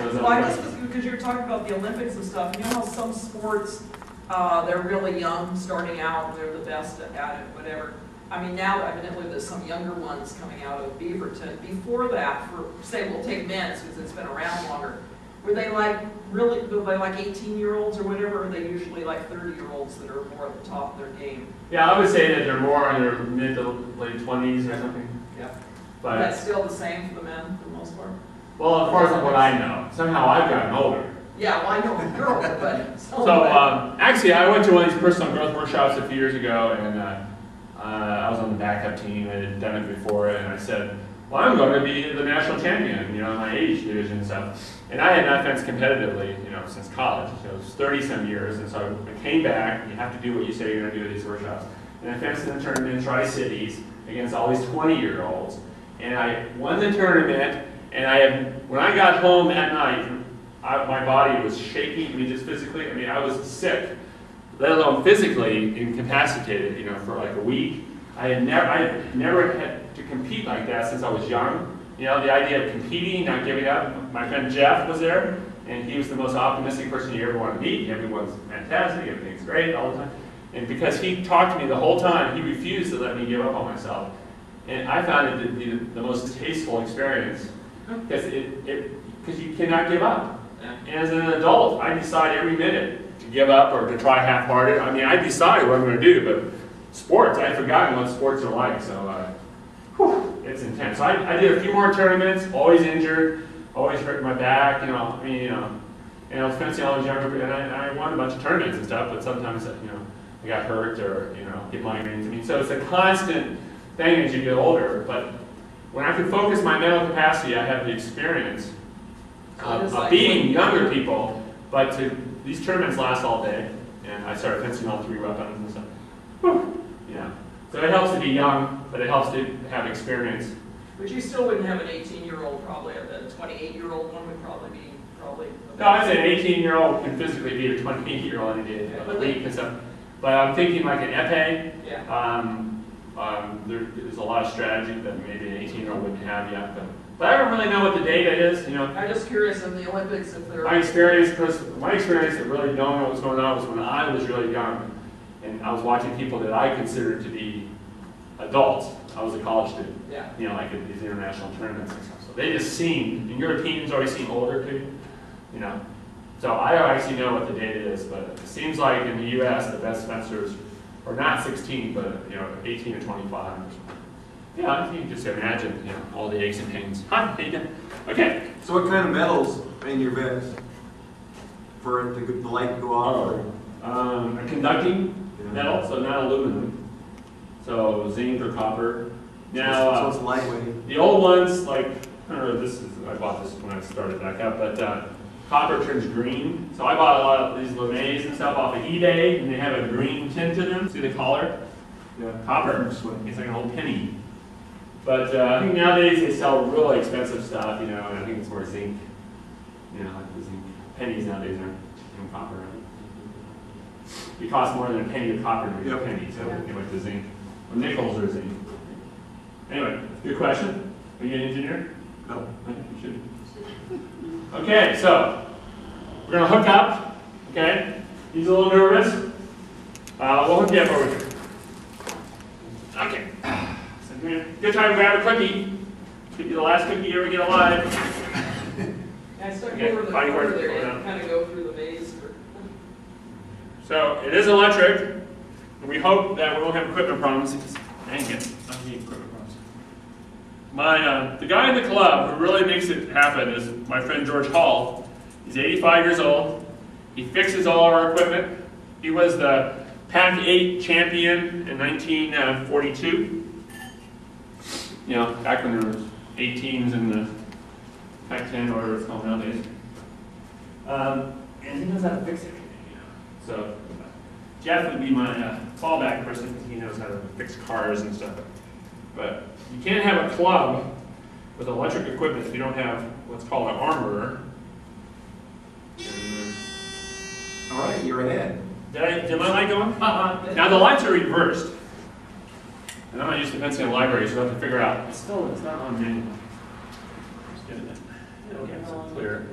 Well, I guess because you were talking about the Olympics and stuff, you know how some sports, they're really young, starting out, they're the best at it, whatever. I mean, now evidently there's some younger ones coming out of Beaverton. Before that, for say we'll take men's because it's been around longer. Were they like really? Were they like 18-year-olds or whatever? Or are they usually like 30-year-olds that are more at the top of their game? Yeah, I would say that they're more in their mid to late 20s or something. Yeah. But that's still the same for the men for the most part. Well, as far as what I know, somehow I've gotten older. Yeah, well, I know you're older, but so actually, I went to one of these personal growth workshops a few years ago, and I was on the backup team. I had done it before, and I said, well, I'm going to be the national champion, you know, in my age division and stuff. And I had not fenced competitively, you know, since college. So it was 30-some years, and so I came back. You have to do what you say you're going to do at these workshops. And I fenced in the tournament in Tri-Cities against all these 20-year-olds. And I won the tournament, and when I got home that night, my body was shaking, I mean, just physically. I mean, I was sick, let alone physically incapacitated, you know, for like a week. I had never had to compete like that since I was young. You know, the idea of competing, not giving up. My friend Jeff was there, and he was the most optimistic person you ever want to meet. Everyone's fantastic, everything's great all the time. And because he talked to me the whole time, he refused to let me give up on myself. And I found it to be the most tasteful experience, because you cannot give up. And as an adult, I decide every minute to give up or to try half-hearted. I mean, I decide what I'm going to do, but sports, I've forgotten what sports are like, so it's intense. So I did a few more tournaments, always injured, always hurt my back, you know, I mean, you know, and I was fencing all those younger, and I won a bunch of tournaments and stuff, but sometimes, you know, I got hurt or, you know, get migraines. I mean, so it's a constant thing as you get older, but when I can focus my mental capacity, I have the experience of beating younger people, but these tournaments last all day, and I started fencing all 3 weapons and stuff. Whew, yeah. So it helps to be young, but it helps to have experience. But you still wouldn't have an 18-year-old probably, a 28-year-old one would probably be No, I'd say an 18-year-old can physically beat a 28-year-old any day of the week and stuff. But I'm thinking like an epee. Yeah. There's a lot of strategy that maybe an 18-year-old wouldn't have yet. But I don't really know what the data is, you know. I'm just curious in the Olympics if there. My experience that really don't know what's going on was when I was really young, and I was watching people that I considered to be adults. I was a college student. Yeah. You know, like at these international tournaments and stuff. So they just seem, and Europeans always seem older too, you know. So I don't actually know what the data is, but it seems like in the U.S. the best fencers are not 16, but you know, 18 to 25 or something. Yeah, you can just imagine, you know, all the aches and pains. Hi, how you doing? Okay. So what kind of metals in your vest for the light to go off? A conducting metal, so not aluminum. So zinc or copper. Now, so it's lightweight. The old ones, like, I don't know, I bought this when I started back up, but copper turns green. So I bought a lot of these LeMays and stuff off of eBay, and they have a green tint to them. See the collar? Yeah. Copper. It's like an old penny. But I think nowadays they sell really expensive stuff, you know, and I think it's more zinc. You know, like the zinc pennies nowadays are in copper. It costs more than a penny of copper to make a penny, so you know, like the zinc. Well, nickels are zinc. Anyway, good question. Are you an engineer? No. I think you should. Okay, so we're going to hook up. Okay? He's a little nervous. We'll hook you up over here. Okay. So good time to grab a cookie. Could be the last cookie you ever get alive. I start over the corner there and kind of go through the maze. So it is electric, and we hope that we won't have equipment problems. Dang it, I need equipment problems. The guy in the club who really makes it happen is my friend George Hall. He's 85 years old. He fixes all of our equipment. He was the Pac-8 champion in 1942. You know, back when there was 8 teams in the Pac-10 or whatever it's called nowadays. And he knows how to fix it. So Jeff would be my fallback person because he knows how to fix cars and stuff. But you can't have a club with electric equipment if you don't have what's called an armorer. All right, you're ahead. Did my light go on? Now the lights are reversed. And I'm not used to fencing in a library, so I have to figure out. It's not on manual. Just get it in. Okay, so clear.